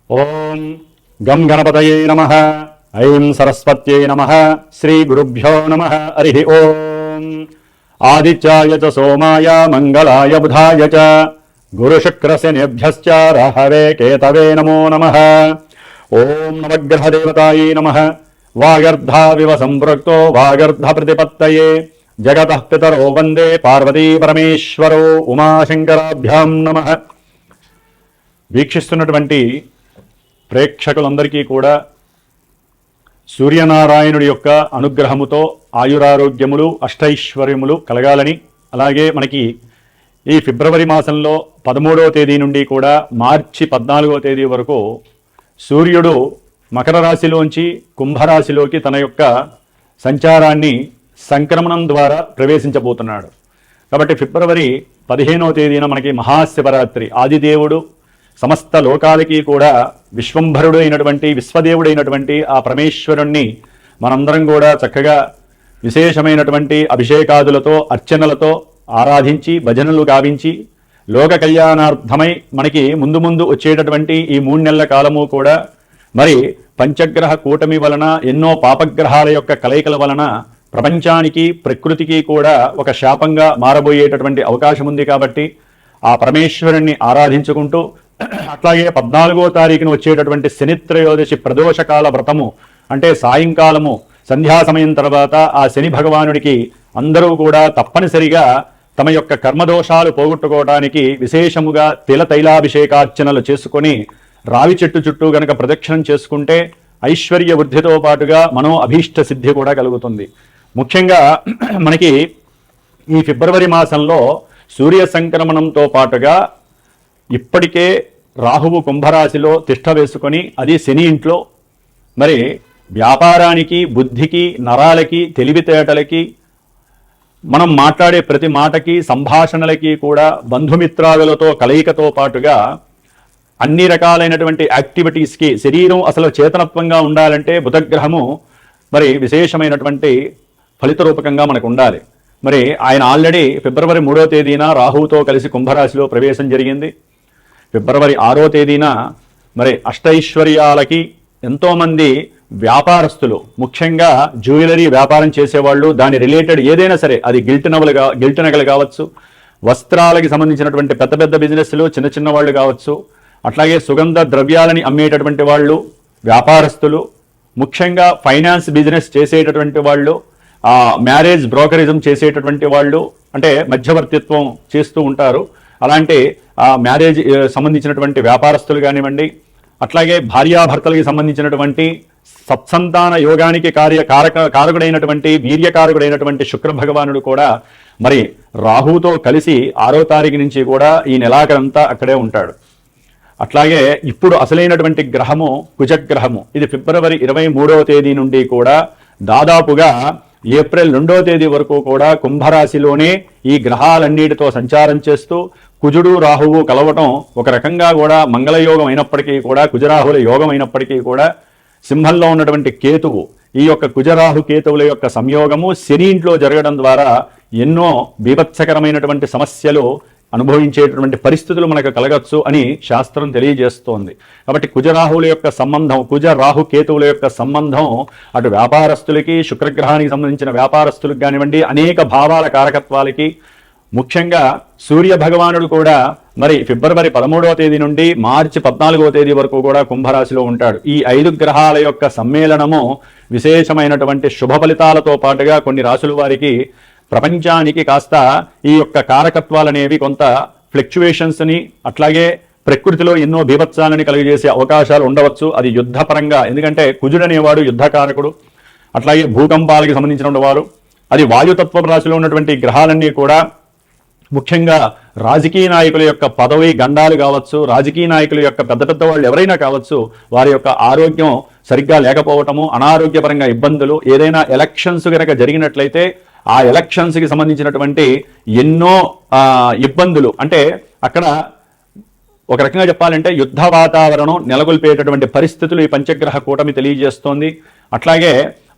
ఓం గం గణపతయే నమః. ఐం సరస్వత్యై నమః. శ్రీ గురుభ్యో నమః. హరి ఓం. ఆదిత్యాయ చ సోమాయ మంగళాయ బుధాయ చ గురుశుక్రశనిభ్యశ్చ రాహవే కేతవే నమో నమః. ఓం నవగ్రహదేవతాయే నమః. వాగర్ధావివ సంపృక్తో వాగర్ధ ప్రతిపత్తయే జగతః పితరో వందే పార్వతీ పరమేశ్వరో ఉమాశంకరాభ్యాం నమః. వీక్షిస్తున్నటువంటి ప్రేక్షకులందరికీ కూడా సూర్యనారాయణుడి యొక్క అనుగ్రహముతో ఆయురారోగ్యములు అష్టైశ్వర్యములు కలగాలని, అలాగే మనకి ఈ ఫిబ్రవరి మాసంలో 13వ తేదీ నుండి కూడా మార్చి 14వ తేదీ వరకు సూర్యుడు మకర రాశిలోంచి కుంభరాశిలోకి తన యొక్క సంచారాన్ని సంక్రమణం ద్వారా ప్రవేశించబోతున్నాడు. కాబట్టి ఫిబ్రవరి 15వ తేదీన మనకి మహాశివరాత్రి. ఆదిదేవుడు సమస్త లోకాలకి కూడా విశ్వంభరుడు అయినటువంటి విశ్వదేవుడైనటువంటి ఆ పరమేశ్వరుణ్ణి మనందరం కూడా చక్కగా విశేషమైనటువంటి అభిషేకాదులతో అర్చనలతో ఆరాధించి భజనలు గావించి లోక కళ్యాణార్థమై మనకి ముందు ముందు వచ్చేటటువంటి ఈ 3 నెలల కాలము కూడా మరి పంచగ్రహ కూటమి వలన ఎన్నో పాపగ్రహాల యొక్క కలయికల వలన ప్రపంచానికి ప్రకృతికి కూడా ఒక శాపంగా మారబోయేటటువంటి అవకాశం ఉంది. కాబట్టి ఆ పరమేశ్వరుణ్ణి ఆరాధించుకుంటూ అట్లాగే 14వ తారీఖున వచ్చేటటువంటి శనిత్రయోదశి ప్రదోషకాల వ్రతము అంటే సాయంకాలము సంధ్యా సమయం తర్వాత ఆ శని భగవానుడికి అందరూ కూడా తప్పనిసరిగా తమ యొక్క కర్మదోషాలు పోగొట్టుకోవడానికి విశేషముగా తైలాభిషేకార్చనలు చేసుకొని రావి చెట్టు చుట్టూ గనక ప్రదక్షిణం చేసుకుంటే ఐశ్వర్య వృద్ధితో పాటుగా మనో అభీష్ట సిద్ధి కూడా కలుగుతుంది. ముఖ్యంగా మనకి ఈ ఫిబ్రవరి మాసంలో సూర్య సంక్రమణంతో పాటుగా ఇప్పటికే రాహువు కుంభరాశిలో తిష్ట వేసుకొని అది శని ఇంట్లో మరి వ్యాపారానికి బుద్ధికి నరాలకి తెలివితేటలకి మనం మాట్లాడే ప్రతి మాటకి సంభాషణలకి కూడా బంధుమిత్రాదులతో కలయికతో పాటుగా అన్ని రకాలైనటువంటి యాక్టివిటీస్కి శరీరం అసలు చేతనత్వంగా ఉండాలంటే బుధగ్రహము మరి విశేషమైనటువంటి ఫలిత రూపకంగా మనకు ఉండాలి. మరి ఆయన ఆల్రెడీ ఫిబ్రవరి 3వ తేదీన రాహువుతో కలిసి కుంభరాశిలో ప్రవేశం జరిగింది. ఫిబ్రవరి 6వ తేదీన మరి అష్టైశ్వర్యాలకి ఎంతోమంది వ్యాపారస్తులు ముఖ్యంగా జ్యువెలరీ వ్యాపారం చేసేవాళ్ళు దాని రిలేటెడ్ ఏదైనా సరే అది గిల్ట్ నగలు కావచ్చు, వస్త్రాలకి సంబంధించినటువంటి పెద్ద పెద్ద బిజినెస్లు చిన్న చిన్న వాళ్ళు కావచ్చు, అట్లాగే సుగంధ ద్రవ్యాలని అమ్మేటటువంటి వాళ్ళు వ్యాపారస్తులు, ముఖ్యంగా ఫైనాన్స్ బిజినెస్ చేసేటటువంటి వాళ్ళు, మ్యారేజ్ బ్రోకరిజం చేసేటటువంటి వాళ్ళు అంటే మధ్యవర్తిత్వం చేస్తూ ఉంటారు. అలాంటి మ్యారేజ్ సంబంధించినటువంటి వ్యాపారస్తులు కానివ్వండి, అట్లాగే భార్యాభర్తలకి సంబంధించినటువంటి సత్సంతాన యోగానికి కారకుడైనటువంటి వీర్యకారకుడైనటువంటి శుక్ర భగవానుడు కూడా మరి రాహుతో కలిసి 6వ తారీఖు నుంచి కూడా ఈ నెలాఖరంతా అక్కడే ఉంటాడు. అట్లాగే ఇప్పుడు అసలైనటువంటి గ్రహము కుజగ్రహము. ఇది ఫిబ్రవరి 23వ తేదీ నుండి కూడా దాదాపుగా ఏప్రిల్ 2వ తేదీ వరకు కూడా కుంభరాశిలోనే ఈ గ్రహాలన్నిటితో సంచారం చేస్తూ కుజుడు రాహువు కలవటం ఒక రకంగా కూడా మంగళయోగం అయినప్పటికీ కూడా కుజరాహుల యోగం అయినప్పటికీ కూడా సింహంలో ఉన్నటువంటి కేతువు ఈ యొక్క కుజరాహు కేతువుల యొక్క సంయోగము శని ఇంట్లో జరగడం ద్వారా ఎన్నో బీభత్సకరమైనటువంటి సమస్యలు అనుభవించేటటువంటి పరిస్థితులు మనకు కలగచ్చు అని శాస్త్రం తెలియజేస్తోంది. కాబట్టి కుజరాహువుల యొక్క సంబంధం, కుజరాహు కేతువుల యొక్క సంబంధం అటు వ్యాపారస్తులకి శుక్రగ్రహానికి సంబంధించిన వ్యాపారస్తులకు కానివ్వండి అనేక భావాల కారకత్వాలకి, ముఖ్యంగా సూర్య భగవానుడు కూడా మరి ఫిబ్రవరి 13వ తేదీ నుండి మార్చి 14వ తేదీ వరకు కూడా కుంభరాశిలో ఉంటాడు. ఈ 5 గ్రహాల యొక్క సమ్మేళనము విశేషమైనటువంటి శుభ ఫలితాలతో పాటుగా కొన్ని రాశుల వారికి ప్రపంచానికి కాస్త ఈ యొక్క కారకత్వాలనేవి కొంత ఫ్లక్చువేషన్స్ని అట్లాగే ప్రకృతిలో ఎన్నో బీభత్సాలని కలిగజేసే అవకాశాలు ఉండవచ్చు. అది యుద్ధపరంగా, ఎందుకంటే కుజుడు అనేవాడు యుద్ధకారకుడు. అట్లాగే భూకంపాలకి సంబంధించిన వారు, అది వాయుతత్వ రాశిలో ఉన్నటువంటి గ్రహాలన్నీ కూడా ముఖ్యంగా రాజకీయ నాయకుల యొక్క పదవి గండాలు కావచ్చు, రాజకీయ నాయకుల యొక్క పెద్ద పెద్ద వాళ్ళు ఎవరైనా కావచ్చు, వారి యొక్క ఆరోగ్యం సరిగ్గా లేకపోవటము, అనారోగ్యపరంగా ఇబ్బందులు, ఏదైనా ఎలక్షన్స్ కనుక జరిగినట్లయితే ఆ ఎలక్షన్స్కి సంబంధించినటువంటి ఎన్నో ఇబ్బందులు, అంటే అక్కడ ఒక రకంగా చెప్పాలంటే యుద్ధ వాతావరణం నెలకొల్పేటటువంటి పరిస్థితులు ఈ పంచగ్రహ కూటమి తెలియజేస్తోంది. అట్లాగే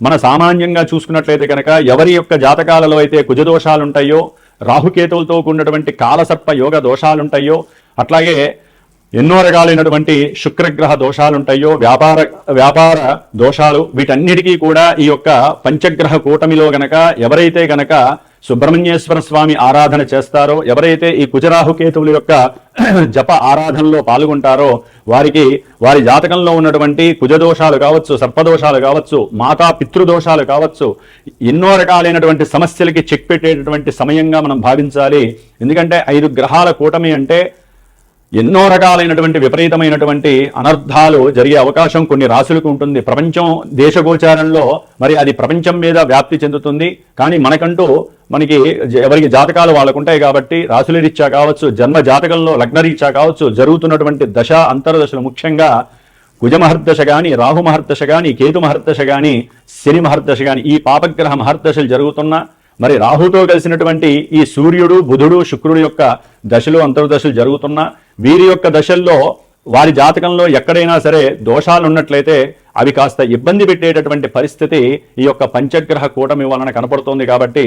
మన సామాన్యంగా చూసుకున్నట్లయితే కనుక ఎవరి యొక్క జాతకాలలో అయితే కుజదోషాలు ఉంటాయో, రాహుకేతువులతో కూడినటువంటి కాలసర్ప యోగ దోషాలుంటాయో, అట్లాగే ఎన్నో రకాలైనటువంటి శుక్రగ్రహ దోషాలు ఉంటాయో, వ్యాపార దోషాలు, వీటన్నిటికీ కూడా ఈ యొక్క పంచగ్రహ కూటమిలో గనక ఎవరైతే గనక సుబ్రహ్మణ్యేశ్వర స్వామి ఆరాధన చేస్తారో, ఎవరైతే ఈ కుజరాహుకేతువుల యొక్క జప ఆరాధనలో పాల్గొంటారో వారికి వారి జాతకంలో ఉన్నటువంటి కుజదోషాలు కావచ్చు, సర్పదోషాలు కావచ్చు, మాతా పితృదోషాలు కావచ్చు, ఎన్నో రకాలైనటువంటి సమస్యలకి చెక్ పెట్టేటటువంటి సమయంగా మనం భావించాలి. ఎందుకంటే 5 గ్రహాల కూటమి అంటే ఎన్నో రకాలైనటువంటి విపరీతమైనటువంటి అనర్థాలు జరిగే అవకాశం కొన్ని రాశులకు ఉంటుంది. ప్రపంచం దేశగోచారంలో మరి అది ప్రపంచం మీద వ్యాప్తి చెందుతుంది. కానీ మనకి ఎవరికి జాతకాలు వాళ్ళకు ఉంటాయి కాబట్టి రాశుల రీత్యా కావచ్చు, జన్మ జాతకంలో లగ్న రీత్యా కావచ్చు, జరుగుతున్నటువంటి దశ అంతర్దశలు, ముఖ్యంగా కుజ మహర్దశ కానీ, రాహు మహర్దశ కానీ, కేతు మహర్దశ కానీ, శని మహర్దశ కానీ, ఈ పాపగ్రహ మహర్దశలు జరుగుతున్నా, మరి రాహుతో కలిసినటువంటి ఈ సూర్యుడు, బుధుడు, శుక్రుడు యొక్క దశలు అంతర్దశలు జరుగుతున్నా, వీరి యొక్క దశల్లో వారి జాతకంలో ఎక్కడైనా సరే దోషాలు ఉన్నట్లయితే అవి కాస్త ఇబ్బంది పెట్టేటటువంటి పరిస్థితి ఈ యొక్క పంచగ్రహ కూటమి వలన కనపడుతోంది. కాబట్టి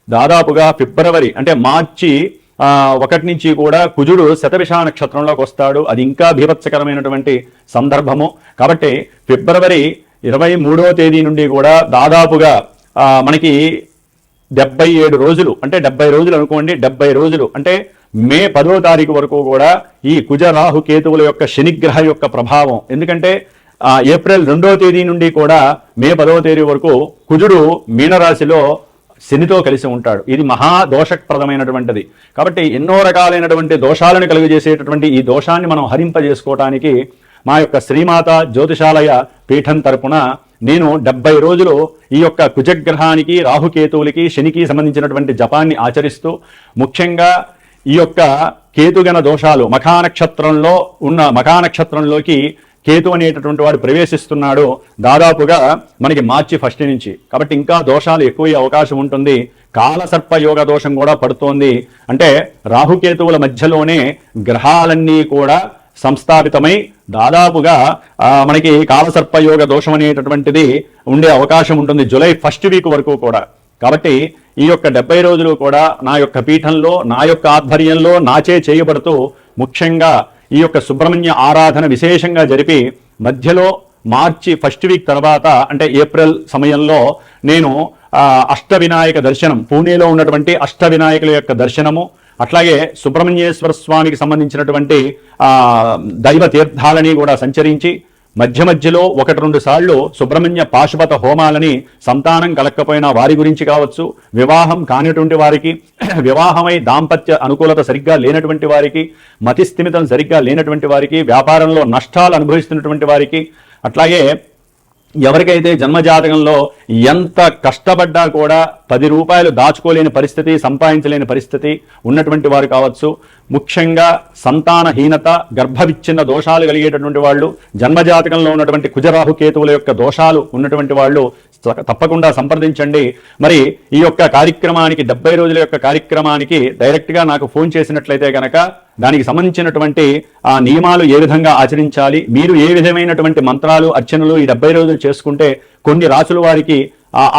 దాదాపుగా ఫిబ్రవరి అంటే మార్చి 1 నుంచి కూడా కుజుడు శతభిష నక్షత్రంలోకి వస్తాడు. అది ఇంకా బీభత్సకరమైనటువంటి సందర్భము. కాబట్టి ఫిబ్రవరి 23వ తేదీ నుండి కూడా దాదాపుగా మనకి 77 రోజులు, అంటే 70 రోజులు అనుకోండి, 70 రోజులు అంటే మే 10వ తారీఖు వరకు కూడా ఈ కుజ రాహు కేతువుల యొక్క శనిగ్రహ యొక్క ప్రభావం. ఎందుకంటే ఏప్రిల్ 2వ తేదీ నుండి కూడా మే 10వ తేదీ వరకు కుజుడు మీనరాశిలో శనితో కలిసి ఉంటాడు. ఇది మహాదోషప్రదమైనటువంటిది. కాబట్టి ఎన్నో రకాలైనటువంటి దోషాలను కలుగజేసేటటువంటి ఈ దోషాన్ని మనం హరింపజేసుకోవటానికి మా యొక్క శ్రీమాత జ్యోతిషాలయ పీఠం తరపున నేను 70 రోజులు ఈ యొక్క కుజగ్రహానికి, రాహుకేతువులకి, శనికి సంబంధించినటువంటి జపాన్ని ఆచరిస్తూ, ముఖ్యంగా ఈ యొక్క కేతుగణ దోషాలు మఖానక్షత్రంలోకి కేతు అనేటటువంటి వాడు ప్రవేశిస్తున్నాడు దాదాపుగా మనకి మార్చి 1 నుంచి. కాబట్టి ఇంకా దోషాలు ఎక్కువయ్యే అవకాశం ఉంటుంది. కాలసర్ప యోగ దోషం కూడా పడుతోంది. అంటే రాహుకేతువుల మధ్యలోనే గ్రహాలన్నీ కూడా సంస్థాపితమై దాదాపుగా మనకి కాలసర్పయోగ దోషం అనేటటువంటిది ఉండే అవకాశం ఉంటుంది జూలై 1 వీక్ వరకు కూడా. కాబట్టి ఈ యొక్క 70 రోజులు కూడా నా యొక్క పీఠంలో, నా యొక్క ఆధ్వర్యంలో నాచే చేయబడుతూ, ముఖ్యంగా ఈ యొక్క సుబ్రహ్మణ్య ఆరాధన విశేషంగా జరిపి, మధ్యలో మార్చి 1 వీక్ తర్వాత అంటే ఏప్రిల్ సమయంలో నేను అష్టవినాయక దర్శనం, పూణేలో ఉన్నటువంటి అష్టవినాయకుల యొక్క దర్శనము, అట్లాగే సుబ్రహ్మణ్యేశ్వర స్వామికి సంబంధించినటువంటి దైవ తీర్థాలని కూడా సంచరించి, మధ్యలో 1-2 సార్లు సుబ్రహ్మణ్య పాశుపత హోమాలని సంతానం కలక్కపోయినా వారి గురించి కావచ్చు, వివాహం కానిటువంటి వారికి, వివాహమై దాంపత్య అనుకూలత సరిగ్గా లేనటువంటి వారికి, మతిస్థిమితం సరిగ్గా లేనటువంటి వారికి, వ్యాపారంలో నష్టాలు అనుభవిస్తున్నటువంటి వారికి, అట్లాగే ఎవరికైతే జన్మజాతకంలో ఎంత కష్టపడ్డా కూడా 10 రూపాయలు దాచుకోలేని పరిస్థితి, సంపాదించలేని పరిస్థితి ఉన్నటువంటి వారు కావచ్చు, ముఖ్యంగా సంతానహీనత, గర్భవిచ్ఛిన్న దోషాలు కలిగేటటువంటి వాళ్ళు, జన్మజాతకంలో ఉన్నటువంటి కుజరాహు కేతువుల యొక్క దోషాలు ఉన్నటువంటి వాళ్ళు తప్పకుండా సంప్రదించండి. మరి ఈ యొక్క కార్యక్రమానికి 70 రోజుల యొక్క కార్యక్రమానికి డైరెక్ట్గా నాకు ఫోన్ చేసినట్లయితే కనుక దానికి సంబంధించినటువంటి ఆ నియమాలు ఏ విధంగా ఆచరించాలి, మీరు ఏ విధమైనటువంటి మంత్రాలు, అర్చనలు ఈ 70 రోజులు చేసుకుంటే కొన్ని రాసుల వారికి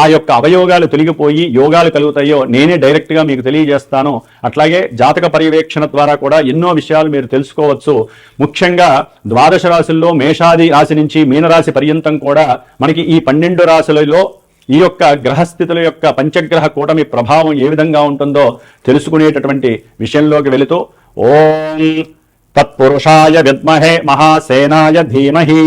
ఆ యొక్క అవయోగాలు తొలగిపోయి యోగాలు కలుగుతాయో నేనే డైరెక్ట్గా మీకు తెలియజేస్తాను. అట్లాగే జాతక పర్యవేక్షణ ద్వారా కూడా ఎన్నో విషయాలు మీరు తెలుసుకోవచ్చు. ముఖ్యంగా 12 రాశుల్లో మేషాది రాశి నుంచి మీనరాశి పర్యంతం కూడా మనకి ఈ 12 రాశులలో ఈ యొక్క గ్రహస్థితుల యొక్క పంచగ్రహ కూటమి ప్రభావం ఏ విధంగా ఉంటుందో తెలుసుకునేటటువంటి విషయంలోకి వెళుతూ, ఓం తత్పురుషాయ విద్మహే మహాసేనాయ ధీమహి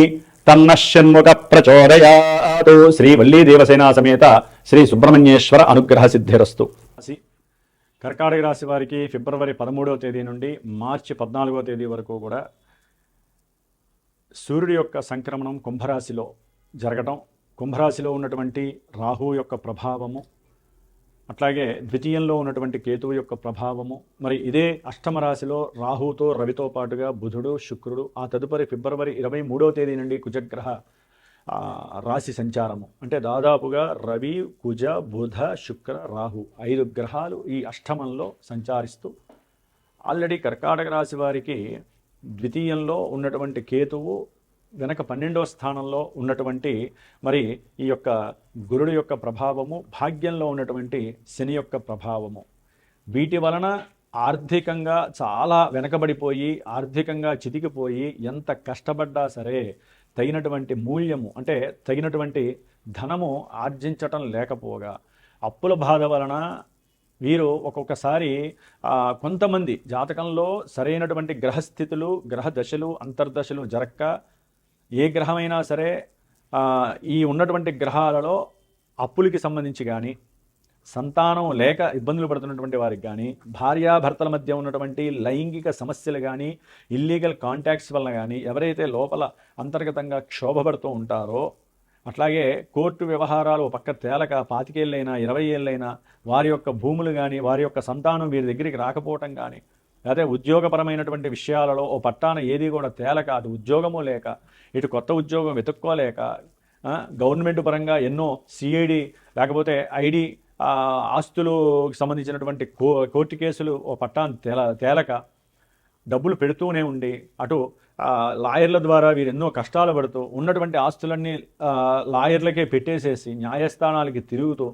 తన్న షణ్ముఖ ప్రచోదయాత్. శ్రీ వల్లీ దేవసేనా సమేత శ్రీ సుబ్రహ్మణ్యేశ్వర అనుగ్రహ సిద్ధిరస్తు. కర్కాటక రాశి వారికి ఫిబ్రవరి 13వ తేదీ నుండి మార్చి 14వ తేదీ వరకు కూడా సూర్యుడి యొక్క సంక్రమణం కుంభరాశిలో జరగటం, కుంభరాశిలో ఉన్నటువంటి రాహువు యొక్క ప్రభావము, అట్లాగే ద్వితీయంలో ఉన్నటువంటి కేతువు యొక్క ప్రభావము, మరి ఇదే అష్టమ రాశిలో రాహుతో రవితో పాటుగా బుధుడు, శుక్రుడు, ఆ తదుపరి ఫిబ్రవరి 23వ తేదీ నుండి కుజగ్రహ రాశి సంచారము. అంటే దాదాపుగా రవి, కుజ, బుధ, శుక్ర, రాహు 5 గ్రహాలు ఈ అష్టమంలో సంచారిస్తూ, ఆల్రెడీ కర్కాటక రాశి వారికి ద్వితీయంలో ఉన్నటువంటి కేతువు వెనక 12వ స్థానంలో ఉన్నటువంటి మరి ఈ యొక్క గురుడు యొక్క ప్రభావము, భాగ్యంలో ఉన్నటువంటి శని యొక్క ప్రభావము, వీటి వలన ఆర్థికంగా చాలా వెనకబడిపోయి ఆర్థికంగా చితికిపోయి ఎంత కష్టపడ్డా సరే తగినటువంటి మూల్యము అంటే తగినటువంటి ధనము ఆర్జించటం లేకపోగా అప్పుల బాధ వలన వీరు ఒక్కొక్కసారి కొంతమంది జాతకంలో సరైనటువంటి గ్రహస్థితులు గ్రహ దశలు అంతర్దశలు జరక్క ఏ గ్రహమైనా సరే ఈ ఉన్నటువంటి గ్రహాలలో అప్పులకి సంబంధించి కానీ సంతానం లేక ఇబ్బందులు పడుతున్నటువంటి వారికి కానీ భార్యాభర్తల మధ్య ఉన్నటువంటి లైంగిక సమస్యలు కానీ ఇల్లీగల్ కాంటాక్ట్స్ వలన కానీ ఎవరైతే లోపల అంతర్గతంగా క్షోభపడుతూ ఉంటారో అట్లాగే కోర్టు వ్యవహారాలు పక్క తేలక 25 ఏళ్ళైనా 20 ఏళ్ళైనా వారి యొక్క భూములు కానీ వారి యొక్క సంతానం వీరి దగ్గరికి రాకపోవటం కానీ అదే ఉద్యోగపరమైనటువంటి విషయాలలో ఓ పట్టాన ఏది కూడా తేలక అటు ఉద్యోగము లేక ఇటు కొత్త ఉద్యోగం వెతుక్కోలేక గవర్నమెంట్ పరంగా ఎన్నో సిఐడి లేకపోతే ఐడి ఆస్తులకు సంబంధించినటువంటి కోర్టు కేసులు ఓ పట్టాను తేలక డబ్బులు పెడుతూనే ఉండి అటు లాయర్ల ద్వారా వీరు ఎన్నో కష్టాలు పడుతూ ఉన్నటువంటి ఆస్తులన్నీ లాయర్లకే పెట్టేసేసి న్యాయస్థానాలకి తిరుగుతూ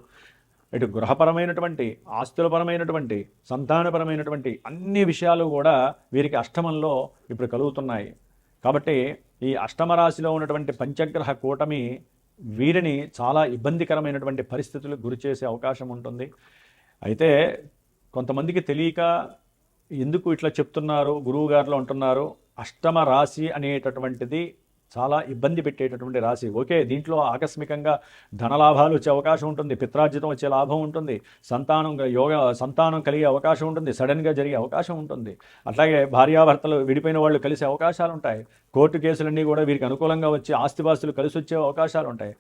ఇటు గృహపరమైనటువంటి ఆస్తులపరమైనటువంటి సంతానపరమైనటువంటి అన్ని విషయాలు కూడా వీరికి అష్టమంలో ఇప్పుడు కలుగుతున్నాయి. కాబట్టి ఈ అష్టమ రాశిలో ఉన్నటువంటి పంచగ్రహ కూటమి వీరిని చాలా ఇబ్బందికరమైనటువంటి పరిస్థితులకు గురి చేసే అవకాశం ఉంటుంది. అయితే కొంతమందికి తెలియక ఎందుకు ఇట్లా చెప్తున్నారు గురువు గారిలో అంటున్నారు, అష్టమ రాశి అనేటటువంటిది చాలా ఇబ్బంది పెట్టేటటువంటి రాశి. ఓకే, దీంట్లో ఆకస్మికంగా ధనలాభాలు వచ్చే అవకాశం ఉంటుంది, పిత్రార్జితం వచ్చే లాభం ఉంటుంది, సంతానం కలిగే అవకాశం ఉంటుంది, సడన్గా జరిగే అవకాశం ఉంటుంది. అట్లాగే భార్యాభర్తలు విడిపోయిన వాళ్ళు కలిసే అవకాశాలు ఉంటాయి. కోర్టు కేసులన్నీ కూడా వీరికి అనుకూలంగా వచ్చి ఆస్తిపాస్తులు కలిసి వచ్చే అవకాశాలు ఉంటాయి.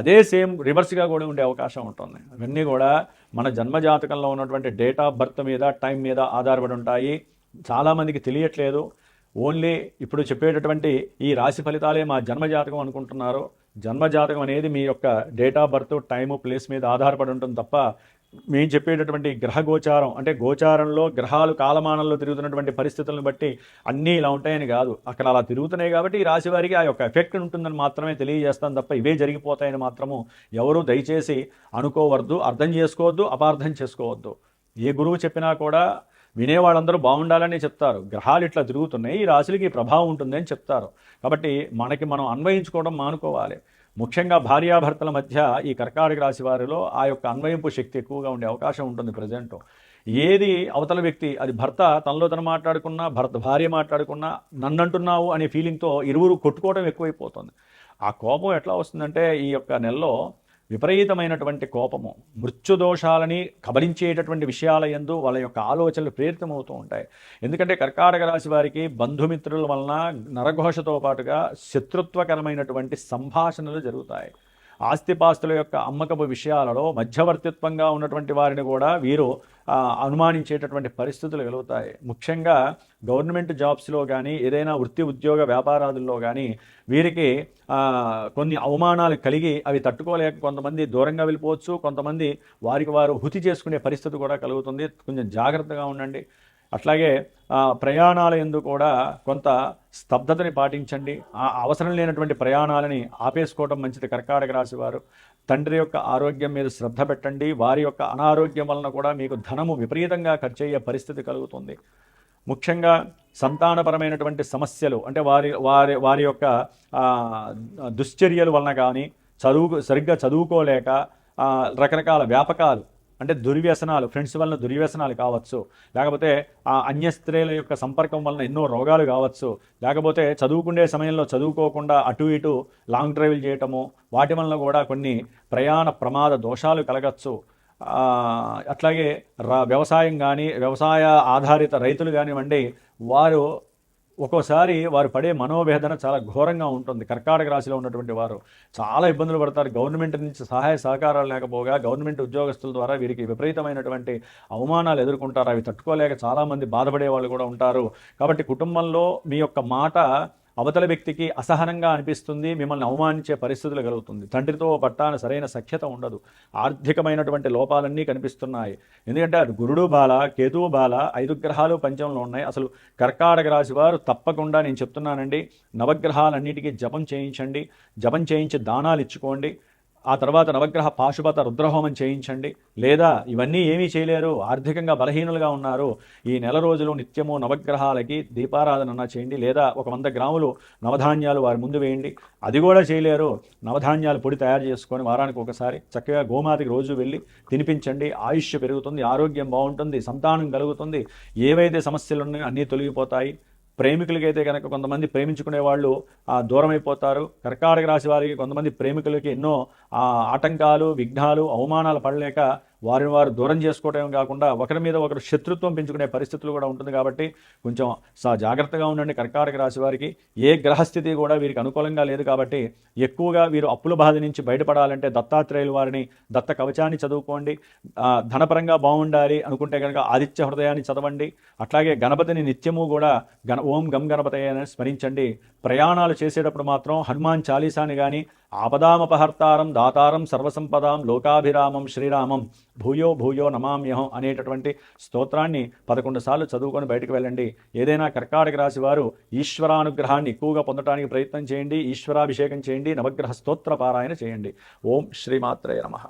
అదే సేమ్ రివర్స్గా కూడా ఉండే అవకాశం ఉంటుంది. అవన్నీ కూడా మన జన్మజాతకంలో ఉన్నటువంటి డేట్ ఆఫ్ బర్త్ మీద టైం మీద ఆధారపడి ఉంటాయి. చాలామందికి తెలియట్లేదు. ఓన్లీ ఇప్పుడు చెప్పేటటువంటి ఈ రాశి ఫలితాలే మా జన్మజాతకం అనుకుంటున్నారు. జన్మజాతకం అనేది మీ యొక్క date of birth time place మీద ఆధారపడి ఉంటుంది తప్ప మేము చెప్పేటటువంటి గ్రహ గోచారం అంటే గోచారంలో గ్రహాలు కాలమానంలో తిరుగుతున్నటువంటి పరిస్థితులను బట్టి అన్నీ ఇలా ఉంటాయని కాదు. అక్కడ అలా తిరుగుతున్నాయి కాబట్టి ఈ రాశి వారికి ఆ యొక్క ఎఫెక్ట్ ఉంటుందని మాత్రమే తెలియజేస్తాను తప్ప ఇవే జరిగిపోతాయని మాత్రము ఎవరు దయచేసి అనుకోవద్దు, అర్థం చేసుకోవద్దు, అపార్థం చేసుకోవద్దు. ఏ గురువు చెప్పినా కూడా వినేవాళ్ళందరూ బాగుండాలని చెప్తారు. గ్రహాలు ఇట్లా తిరుగుతున్నాయి, ఈ రాశులకి ప్రభావం ఉంటుంది అని చెప్తారు. కాబట్టి మనం అన్వయించుకోవడం మానుకోవాలి. ముఖ్యంగా భార్యాభర్తల మధ్య ఈ కర్కాటక రాశి వారిలో ఆ యొక్క అన్వయింపు శక్తి ఎక్కువగా ఉండే అవకాశం ఉంటుంది. ప్రజెంట్ ఏది అవతల వ్యక్తి అది భర్త తనలో తను మాట్లాడుకున్నా భార్య మాట్లాడుకున్నా నన్నంటున్నావు అనే ఫీలింగ్తో ఇరువురు కొట్టుకోవడం ఎక్కువైపోతుంది. ఆ కోపం ఎట్లా వస్తుందంటే ఈ యొక్క నెలలో విపరీతమైనటువంటి కోపము, మృత్యుదోషాలని కబలించేటటువంటి విషయాల యందు వాళ్ళ యొక్క ఆలోచనలు ప్రేరితమవుతూ ఉంటాయి. ఎందుకంటే కర్కాటక రాశి వారికి బంధుమిత్రుల వలన నరఘోషతో పాటుగా శత్రుత్వకరమైనటువంటి సంభాషణలు జరుగుతాయి. ఆస్తిపాస్తుల యొక్క అమ్మకపు విషయాలలో మధ్యవర్తిత్వంగా ఉన్నటువంటి వారిని కూడా వీరు అనుమానించేటటువంటి పరిస్థితులు కలుగుతాయి. ముఖ్యంగా గవర్నమెంట్ జాబ్స్లో కానీ ఏదైనా వృత్తి ఉద్యోగ వ్యాపారాదుల్లో కానీ వీరికి కొన్ని అవమానాలు కలిగి అవి తట్టుకోలేక కొంతమంది దూరంగా వెళ్ళిపోవచ్చు, కొంతమంది వారికి వారు హుతి చేసుకునే పరిస్థితి కూడా కలుగుతుంది. కొంచెం జాగ్రత్తగా ఉండండి. అట్లాగే ప్రయాణాల యందు కూడా కొంత స్తబ్దతని పాటించండి. అవసరం లేనటువంటి ప్రయాణాలని ఆపేసుకోవడం మంచిది. కర్కాటక రాశి వారు తండ్రి యొక్క ఆరోగ్యం మీద శ్రద్ధ పెట్టండి. వారి యొక్క అనారోగ్యం వలన కూడా మీకు ధనము విపరీతంగా ఖర్చు అయ్యే పరిస్థితి కలుగుతుంది. ముఖ్యంగా సంతానపరమైనటువంటి సమస్యలు అంటే వారి యొక్క దుశ్చర్యల వలన కానీ సరిగ్గా చదువుకోలేక రకరకాల వ్యాపకాలు అంటే దుర్వ్యసనాలు, ఫ్రెండ్స్ వలన దుర్వ్యసనాలు కావచ్చు, లేకపోతే అన్య స్త్రీల యొక్క సంపర్కం వలన ఎన్నో రోగాలు కావచ్చు, లేకపోతే చదువుకునే సమయంలో చదువుకోకుండా అటు ఇటు లాంగ్ డ్రైవ్లు చేయటము, వాటి వలన కూడా కొన్ని ప్రయాణ ప్రమాద దోషాలు కలగచ్చు. అట్లాగే వ్యవసాయం కానీ వ్యవసాయ ఆధారిత రైతులు కానివ్వండి, వారు ఒక్కోసారి వారు పడే మనోవేదన చాలా ఘోరంగా ఉంటుంది. కర్కాటక రాశిలో ఉన్నటువంటి వారు చాలా ఇబ్బందులు పడతారు. గవర్నమెంట్ నుంచి సహాయ సహకారాలు లేకపోగా గవర్నమెంట్ ఉద్యోగస్తుల ద్వారా వీరికి విపరీతమైనటువంటి అవమానాలు ఎదుర్కొంటారు. అవి తట్టుకోలేక చాలామంది బాధపడే వాళ్ళు కూడా ఉంటారు. కాబట్టి కుటుంబంలో మీ యొక్క మాట అవతల వ్యక్తికి అసహనంగా అనిపిస్తుంది, మిమ్మల్ని అవమానించే పరిస్థితులు కలుగుతుంది. తండ్రితో పట్టాన సరైన సఖ్యత ఉండదు. ఆర్థికమైనటువంటి లోపాలన్నీ కనిపిస్తున్నాయి. ఎందుకంటే అది గురుడు బాల, కేతువు బాల, 5 గ్రహాలు పంచంలో ఉన్నాయి. అసలు కర్కాటక రాశి వారు తప్పకుండా నేను చెప్తున్నానండి, నవగ్రహాలన్నిటికీ జపం చేయించండి. జపం చేయించి దానాలు ఇచ్చుకోండి. ఆ తర్వాత నవగ్రహ పాశుపత రుద్రహోమం చేయించండి. లేదా ఇవన్నీ ఏమీ చేయలేరు, ఆర్థికంగా బలహీనులుగా ఉన్నారు, ఈ నెల రోజులు నిత్యము నవగ్రహాలకి దీపారాధన చేయండి. లేదా ఒక 100 గ్రాములు నవధాన్యాలు వారి ముందు వేయండి. అది కూడా చేయలేరు, నవధాన్యాల పొడి తయారు చేసుకొని వారానికి ఒకసారి చక్కగా గోమాతకి రోజు వెళ్ళి తినిపించండి. ఆయుష్ పెరుగుతుంది, ఆరోగ్యం బాగుంటుంది, సంతానం కలుగుతుంది, ఏవైతే సమస్యలు ఉన్నాయో అన్నీ తొలగిపోతాయి. ప్రేమికులకైతే కనుక కొంతమంది ప్రేమించుకునే వాళ్ళు దూరం అయిపోతారు. కర్కాటక రాశి వారికి కొంతమంది ప్రేమికులకి ఎన్నో ఆటంకాలు, విఘ్నాలు, అవమానాలు పడలేక వారిని వారు దూరం చేసుకోవడం కాకుండా ఒకరి మీద ఒకరు శత్రుత్వం పెంచుకునే పరిస్థితులు కూడా ఉంటుంది. కాబట్టి కొంచెం జాగ్రత్తగా ఉండండి. కర్కాటక రాశి వారికి ఏ గ్రహస్థితి కూడా వీరికి అనుకూలంగా లేదు. కాబట్టి ఎక్కువగా వీరు అప్పుల బాధ నుంచి బయటపడాలంటే దత్తాత్రేయుల వారిని, దత్త కవచాన్ని చదువుకోండి. ధనపరంగా బాగుండాలి అనుకుంటే కనుక ఆదిత్య హృదయాన్ని చదవండి. అట్లాగే గణపతిని నిత్యము కూడా ఓం గం గణపతయ అని స్మరించండి. ప్రయాణాలు చేసేటప్పుడు మాత్రం హనుమాన్ చాలీసాని కానీ ఆపదామపహర్తారం దాతారం సర్వసంపదాం లోకాభిరామం శ్రీరామం భూయో భూయో నమామ్యహం అనేటటువంటి స్తోత్రాన్ని 11 సార్లు చదువుకొని బయటకు వెళ్ళండి. ఏదైనా కర్కాటక రాశి వారు ఈశ్వరానుగ్రహాన్ని ఎక్కువగా పొందడానికి ప్రయత్నం చేయండి. ఈశ్వరాభిషేకం చేయండి. నవగ్రహ స్తోత్ర పారాయణ చేయండి. ఓం శ్రీమాత్రేయ నమః.